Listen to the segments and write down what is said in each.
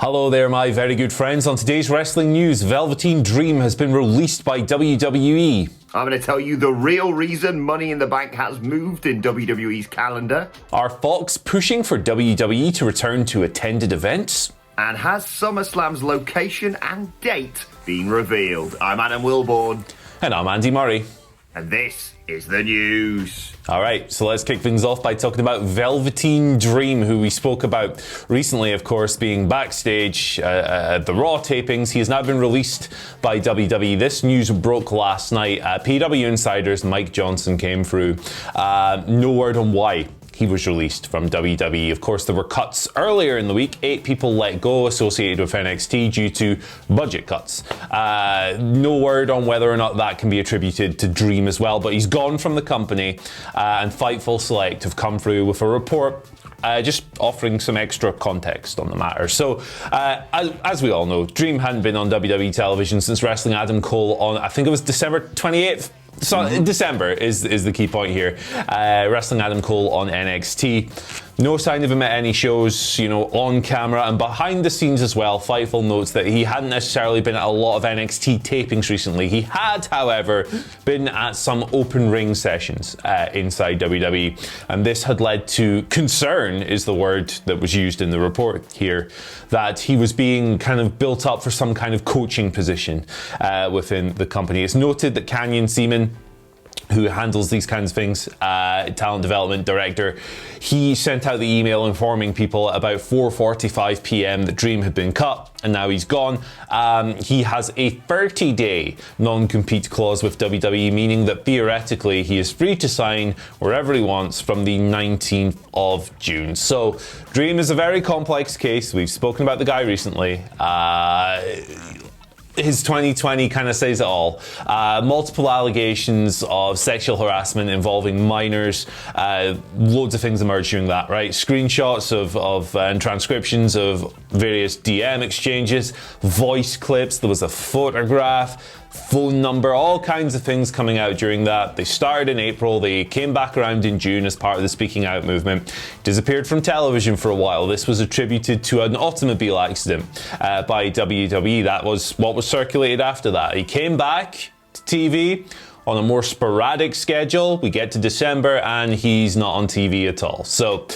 Hello there, my very good friends. On today's wrestling news, Velveteen Dream has been released by WWE. I'm going to tell you the real reason Money in the Bank has moved in WWE's calendar. Are Fox pushing for WWE to return to attended events? And has SummerSlam's location and date been revealed? I'm Adam Wilborn. And I'm Andy Murray. And this is the news. All right, so let's kick things off by talking about Velveteen Dream, who we spoke about recently, of course, being backstage at the Raw tapings. He has now been released by WWE. This news broke last night. PW Insider's Mike Johnson came through. No word on why he was released from WWE. Of course, there were cuts earlier in the week. 8 people let go associated with NXT due to budget cuts. No word on whether or not that can be attributed to Dream as well, but he's gone from the company, and Fightful Select have come through with a report just offering some extra context on the matter. So, as we all know, Dream hadn't been on WWE television since wrestling Adam Cole on, I think it was December 28th. So December is the key point here. Wrestling Adam Cole on NXT. No sign of him at any shows, on camera and behind the scenes as well. Fightful notes that he hadn't necessarily been at a lot of NXT tapings recently. He had, however, been at some open ring sessions inside WWE, and this had led to concern, is the word that was used in the report here, that he was being kind of built up for some kind of coaching position within the company. It's noted that Canyon Seaman, who handles these kinds of things, talent development director, he sent out the email informing people about 4:45 p.m. that Dream had been cut and now he's gone. He has a 30-day non-compete clause with WWE, meaning that theoretically he is free to sign wherever he wants from the 19th of June. So Dream is a very complex case. We've spoken about the guy recently. His 2020 kind of says it all. Multiple allegations of sexual harassment involving minors. Loads of things emerged during that, right? Screenshots of and transcriptions of various DM exchanges, voice clips. There was a photograph, phone number, all kinds of things coming out during that. They started in April. They came back around in June as part of the Speaking Out movement. Disappeared from television for a while. This was attributed to an automobile accident by WWE. That was what was circulated after that. He came back to TV on a more sporadic schedule. We get to December and he's not on TV at all. So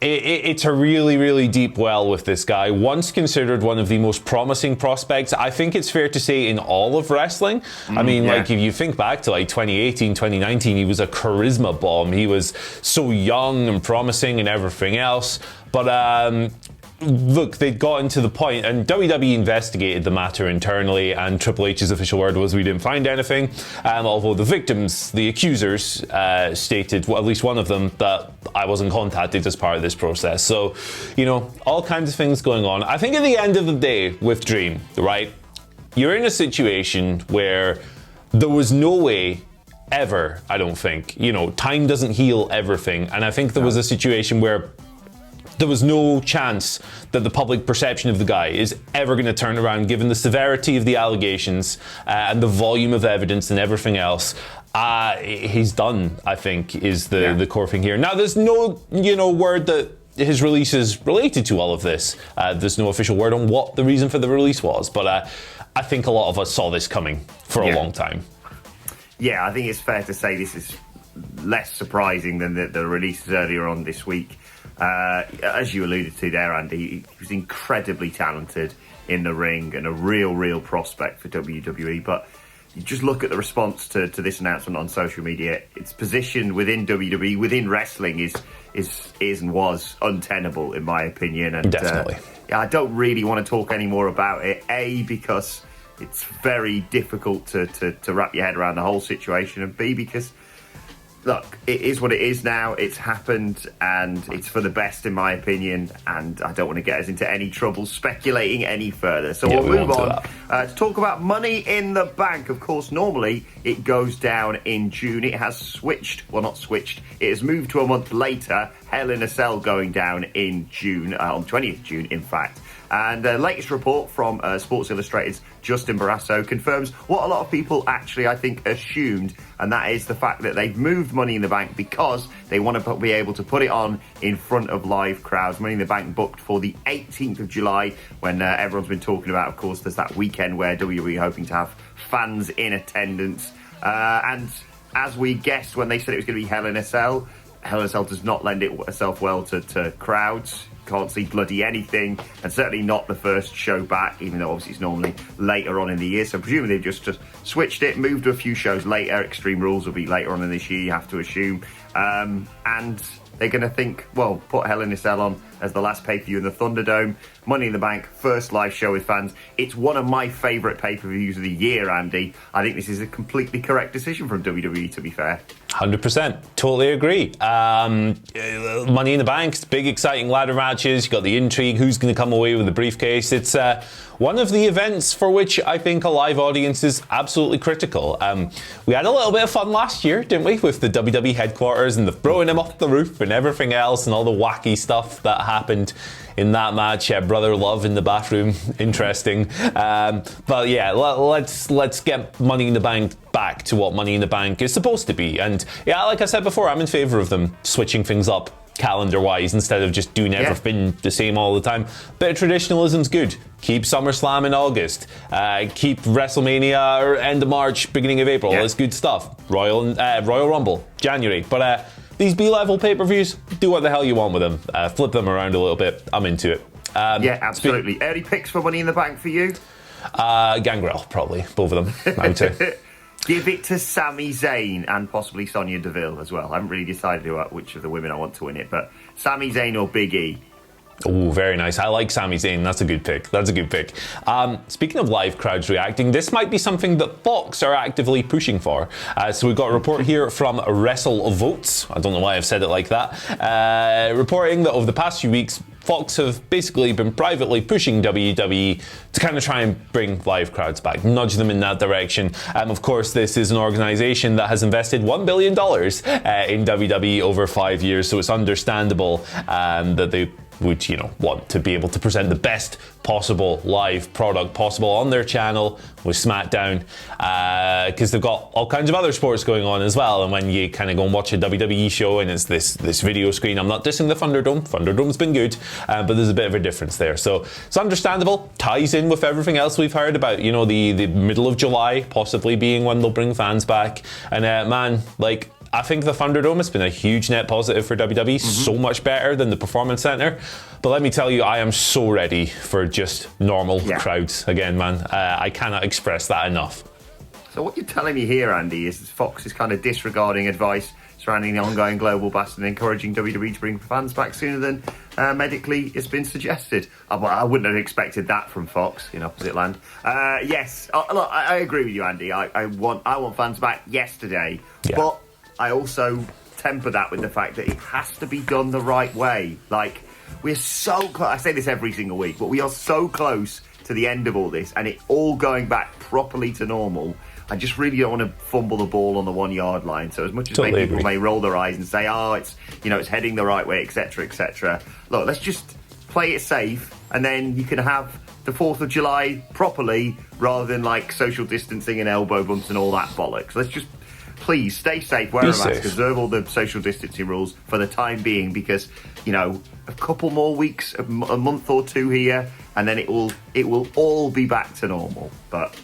it's a really, really deep well with this guy. Once considered one of the most promising prospects, I think it's fair to say, in all of wrestling. I mean, if you think back to 2018, 2019, he was a charisma bomb. He was so young and promising and everything else. But look, they'd gotten to the point, and WWE investigated the matter internally, and Triple H's official word was we didn't find anything. Although the victims, the accusers, stated, well, at least one of them, that I wasn't contacted as part of this process. So, all kinds of things going on. I think at the end of the day with Dream, right, you're in a situation where there was no way ever, I don't think, time doesn't heal everything. And I think there was a situation where there was no chance that the public perception of the guy is ever going to turn around, given the severity of the allegations and the volume of evidence and everything else. He's done, I think, is the core thing here. Now, there's no, word that his release is related to all of this. There's no official word on what the reason for the release was, but I think a lot of us saw this coming for a long time. Yeah, I think it's fair to say this is less surprising than the releases earlier on this week. As you alluded to there, Andy, he was incredibly talented in the ring and a real prospect for WWE. But you just look at the response to this announcement on social media. Its position within WWE, within wrestling, is and was untenable, in my opinion. And definitely. I don't really want to talk any more about it. A, because it's very difficult to wrap your head around the whole situation, and B, because look, it is what it is now. It's happened, and it's for the best, in my opinion. And I don't want to get us into any trouble speculating any further. So we'll move on to talk about Money in the Bank. Of course, normally it goes down in June. It has switched. Well, not switched. It has moved to a month later. Hell in a Cell going down in June, on 20th June, in fact. And the latest report from Sports Illustrated's Justin Barrasso confirms what a lot of people actually, I think, assumed, and that is the fact that they've moved Money in the Bank because they want to be able to put it on in front of live crowds. Money in the Bank booked for the 18th of July, when everyone's been talking about, of course, there's that weekend where WWE are hoping to have fans in attendance. And as we guessed when they said it was going to be Hell in a Cell, Hell in a Cell does not lend itself well to crowds. Can't see bloody anything, and certainly not the first show back, even though obviously it's normally later on in the year. So presumably they've just switched it, moved to a few shows later. Extreme Rules will be later on in this year, you have to assume. And they're going to think, well, put Hell in a Cell on as the last pay-per-view in the Thunderdome. Money in the Bank, first live show with fans. It's one of my favourite pay-per-views of the year, Andy. I think this is a completely correct decision from WWE, to be fair. 100%. Totally agree. Money in the Bank, big exciting ladder matches. You got the intrigue, who's going to come away with the briefcase. It's one of the events for which I think a live audience is absolutely critical. We had a little bit of fun last year, didn't we, with the WWE headquarters and the throwing him off the roof and everything else and all the wacky stuff that happened in that match. Brother Love in the bathroom, interesting. But yeah, let's get Money in the Bank back to what Money in the Bank is supposed to be. And yeah, like I said before, I'm in favour of them switching things up calendar-wise instead of just doing everything the same all the time. Bit of traditionalism's good. Keep SummerSlam in August. Keep WrestleMania or end of March, beginning of April. That's good stuff. Royal Rumble, January. But these B-level pay-per-views, do what the hell you want with them. Flip them around a little bit. I'm into it. Yeah, absolutely. Early picks for Money in the Bank for you? Gangrel, probably. Both of them. I would say. Give it to Sami Zayn and possibly Sonya Deville as well. I haven't really decided which of the women I want to win it, but Sami Zayn or Big E. Oh, very nice. I like Sami Zayn. That's a good pick. Speaking of live crowds reacting, this might be something that Fox are actively pushing for. So we've got a report here from Wrestle Votes. I don't know why I've said it like that. Reporting that over the past few weeks, Fox have basically been privately pushing WWE to kind of try and bring live crowds back, nudge them in that direction. Of course, this is an organisation that has invested $1 billion in WWE over 5 years, so it's understandable that they would, want to be able to present the best possible live product possible on their channel with SmackDown, because they've got all kinds of other sports going on as well. And when you kind of go and watch a WWE show and it's this video screen, I'm not dissing the Thunderdome. Thunderdome's been good, but there's a bit of a difference there. So it's understandable. Ties in with everything else we've heard about, the middle of July possibly being when they'll bring fans back. And I think the Thunderdome has been a huge net positive for WWE, so much better than the Performance Center. But let me tell you, I am so ready for just normal crowds again, man. I cannot express that enough. So what you're telling me here, Andy, is Fox is kind of disregarding advice surrounding the ongoing global blast and encouraging WWE to bring fans back sooner than medically it's been suggested. I wouldn't have expected that from Fox in opposite land. Yes, look, I agree with you, Andy. I want fans back yesterday, but I also temper that with the fact that it has to be done the right way. Like, we're so close. I say this every single week, but we are so close to the end of all this and it all going back properly to normal. I just really don't want to fumble the ball on the 1 yard line. So as much as people may roll their eyes and say, it's heading the right way, etc., etc. Look, let's just play it safe, and then you can have the 4th of July properly rather than like social distancing and elbow bumps and all that bollocks. Let's just please stay safe, wear a mask, observe all the social distancing rules for the time being, because a couple more weeks, a month or two here, and then it will all be back to normal. But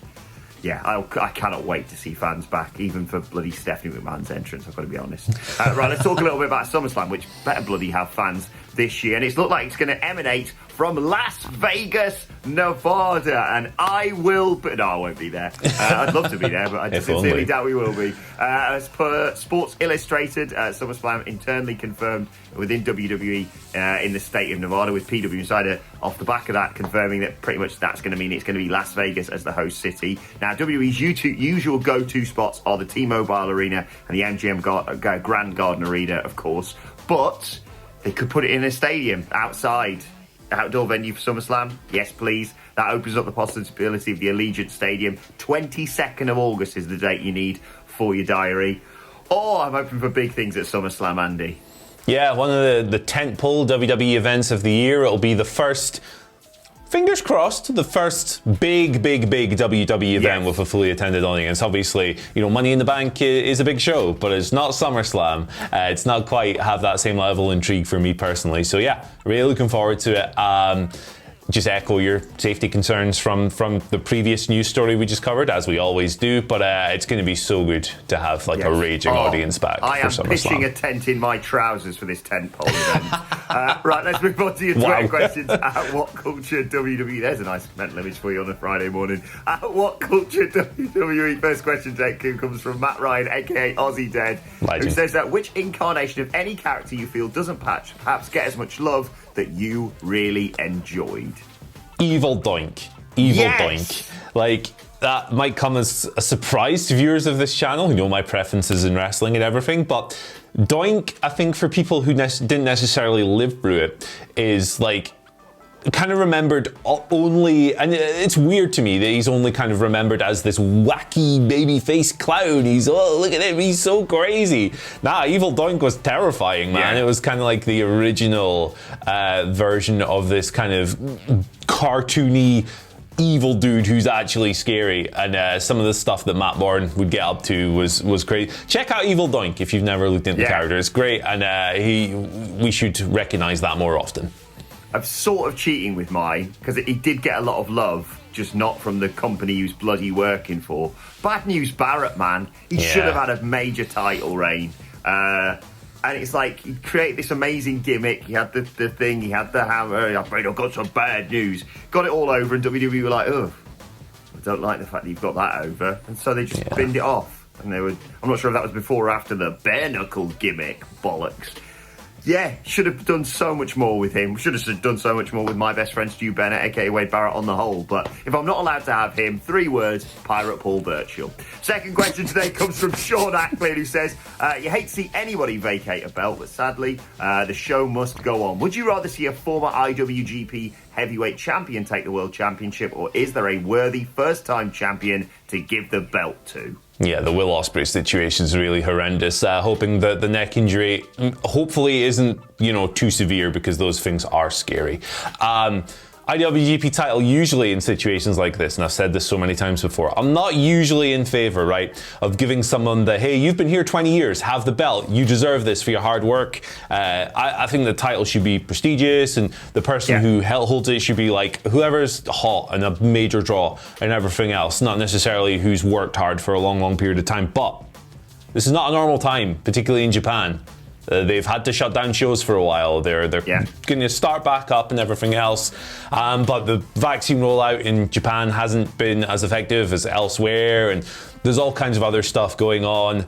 yeah, I cannot wait to see fans back, even for bloody Stephanie McMahon's entrance, I've got to be honest. Right, let's talk a little bit about SummerSlam, which better bloody have fans this year. And it's looked like it's going to emanate from Las Vegas, Nevada. And I will... No, I won't be there. I'd love to be there, but I sincerely doubt we will be. As per Sports Illustrated, SummerSlam internally confirmed within WWE in the state of Nevada, with PW Insider off the back of that confirming that pretty much that's going to mean it's going to be Las Vegas as the host city. Now, WWE's usual go-to spots are the T-Mobile Arena and the MGM Grand Garden Arena, of course. But they could put it in a stadium outside. Outdoor venue for SummerSlam? Yes, please. That opens up the possibility of the Allegiant Stadium. 22nd of August is the date you need for your diary. Oh, I'm hoping for big things at SummerSlam, Andy. Yeah, one of the tentpole WWE events of the year. It'll be the first fingers crossed, the first big WWE event Yes. with a fully attended audience. Obviously, Money in the Bank is a big show, but it's not SummerSlam. It's not quite have that same level of intrigue for me personally. So yeah, really looking forward to it. Just echo your safety concerns from the previous news story we just covered, as we always do. But it's going to be so good to have a raging audience back for SummerSlam. I am pitching a tent in my trousers for this tent pole event. Right, let's move on to your Twitter questions. At WhatCulture WWE. There's a nice mental image for you on a Friday morning. At WhatCulture WWE. First question today comes from Matt Ryan, aka Aussie Dead, Legend. who says that which incarnation of any character you feel doesn't perhaps get as much love that you really enjoyed? Evil Doink. Doink. That might come as a surprise to viewers of this channel who know my preferences in wrestling and everything, but Doink, I think for people who didn't necessarily live through it, is kind of remembered only, and it's weird to me that he's only kind of remembered as this wacky babyface clown. Look at him, he's so crazy. Evil Doink was terrifying, man. Yeah. It was kind of like the original version of this kind of cartoony evil dude who's actually scary, and some of the stuff that Matt Bourne would get up to was great. Check out Evil Doink if you've never looked into the character. It's great, and we should recognize that more often. I'm sort of cheating with mine because he did get a lot of love, just not from the company he was bloody working for. Bad News Barrett, man. He should have had a major title reign. And it's like he created this amazing gimmick. He had the thing, he had the hammer. I've got some bad news. Got it all over, and WWE were like, oh, I don't like the fact that you've got that over. And so they just binned it off. And I'm not sure if that was before or after the bare knuckle gimmick bollocks. Yeah, should have done so much more with him. Should have done so much more with my best friend Stu Bennett, aka Wade Barrett, on the whole. But if I'm not allowed to have him, 3 words: Pirate Paul Burchill. Second question today comes from Sean Acklin, who says, you hate to see anybody vacate a belt, but sadly, the show must go on. Would you rather see a former IWGP heavyweight champion take the world championship, or is there a worthy first-time champion to give the belt to? Yeah, the Will Ospreay situation is really horrendous. Hoping that the neck injury hopefully isn't, too severe, because those things are scary. IWGP title, usually in situations like this, and I've said this so many times before, I'm not usually in favor, right, of giving someone the, hey, you've been here 20 years, have the belt, you deserve this for your hard work. I think the title should be prestigious, and the person who holds it should be whoever's hot and a major draw and everything else, not necessarily who's worked hard for a long period of time. But this is not a normal time, particularly in Japan. They've had to shut down shows for a while. They're going to start back up and everything else. But the vaccine rollout in Japan hasn't been as effective as elsewhere, and there's all kinds of other stuff going on.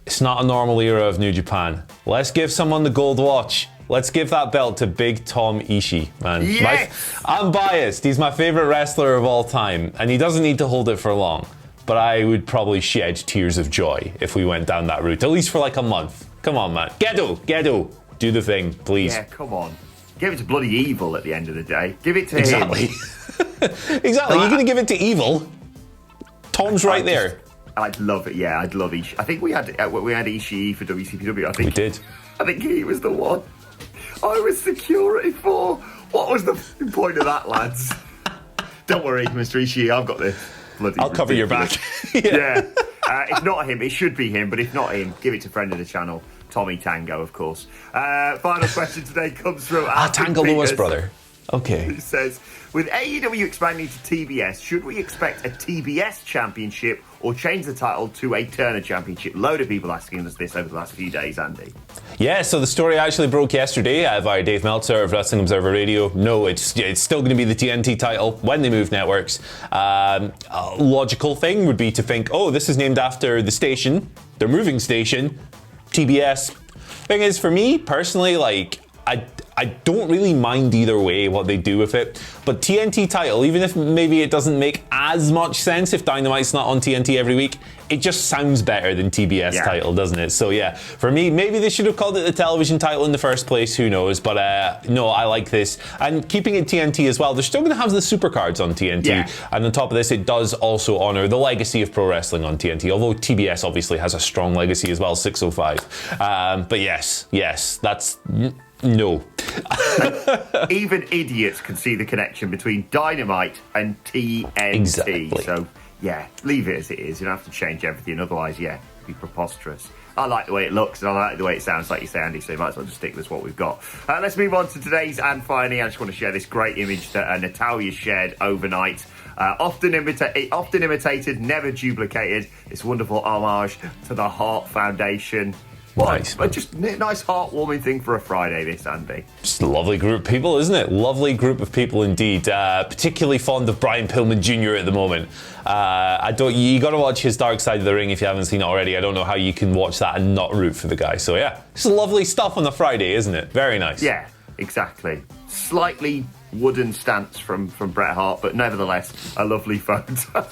It's not a normal era of New Japan. Let's give someone the gold watch. Let's give that belt to Big Tom Ishii, man. Yes! I'm biased. He's my favorite wrestler of all time, and he doesn't need to hold it for long. But I would probably shed tears of joy if we went down that route, at least for a month. Come on, man. Gedo. Do the thing, please. Yeah, come on. Give it to bloody Evil at the end of the day. Give it to him. Exactly. You're going to give it to Evil? Tom's right there. I'd love it. Yeah, I'd love Ishii. I think we had Ishii for WCPW. We did. I think he was the one I was security for. What was the point of that, lads? Don't worry, Mr. Ishii. I've got this. Bloody I'll cover your back. Yeah. If not him, it should be him, but if not him, give it to friend of the channel, Tommy Tango, of course. Final question today comes from Tango Lewis, brother. Okay. Who says, with AEW expanding to TBS, should we expect a TBS championship or change the title to a Turner championship? Load of people asking us this over the last few days, Andy. Yeah, so the story actually broke yesterday via Dave Meltzer of Wrestling Observer Radio. No, it's still going to be the TNT title when they move networks. A logical thing would be to think, oh, this is named after the station, their moving station, TBS. Thing is, for me personally, I don't really mind either way what they do with it, but TNT title, even if maybe it doesn't make as much sense if Dynamite's not on TNT every week, it just sounds better than TBS title, doesn't it? So yeah, for me, maybe they should have called it the television title in the first place, who knows, but no, I like this. And keeping it TNT as well, they're still going to have the supercards on TNT, and on top of this, it does also honor the legacy of pro wrestling on TNT, although TBS obviously has a strong legacy as well, 605. But yes, that's No. Even idiots can see the connection between Dynamite and TNT. Exactly. So, yeah, leave it as it is. You don't have to change everything. Otherwise, yeah, it'd be preposterous. I like the way it looks and I like the way it sounds, like you say, Andy, so you might as well just stick with what we've got. Let's move on to today's, and finally, I just want to share this great image that Natalia shared overnight. Often imitated, never duplicated. This wonderful homage to the Heart Foundation. Nice. Just a nice heartwarming thing for a Friday, this, Andy. Just a lovely group of people, isn't it? Lovely group of people indeed. Particularly fond of Brian Pillman Jr. at the moment. You got to watch his Dark Side of the Ring if you haven't seen it already. I don't know how you can watch that and not root for the guy. So yeah, just lovely stuff on a Friday, isn't it? Very nice. Yeah, exactly. Slightly wooden stance from Bret Hart, but nevertheless a lovely photo.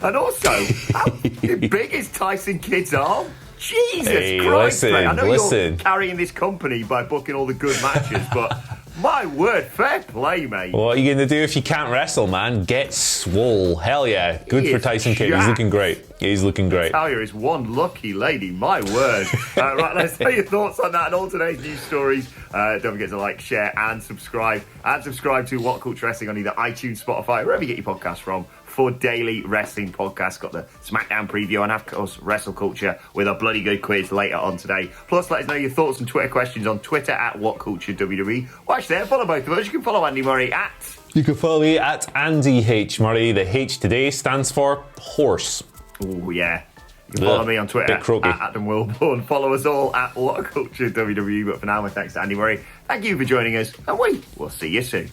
And also, how big is Tyson Kidd's arm? Jesus Christ, mate. I know you're carrying this company by booking all the good matches, but my word, fair play, mate. What are you going to do if you can't wrestle, man? Get swole. Hell yeah. Good for Tyson Kidd. He's looking great. He's looking great. Natalia is one lucky lady, my word. Right, let's know your thoughts on that and all today's news stories. Don't forget to like, share, and subscribe. And subscribe to What Culture Wrestling on either iTunes, Spotify, wherever you get your podcasts from, for daily wrestling podcasts. Got the SmackDown preview and, of course, Wrestle Culture with a bloody good quiz later on today. Plus, let us know your thoughts and Twitter questions on Twitter at WhatCultureWWE. Watch there, follow both of us. You can follow Andy Murray at... You can follow me at Andy H. Murray. The H today stands for horse. Oh, yeah. You can follow me on Twitter at Adam Wilborn. Follow us all at WhatCultureWWE. But for now, my thanks to Andy Murray. Thank you for joining us, and we will see you soon.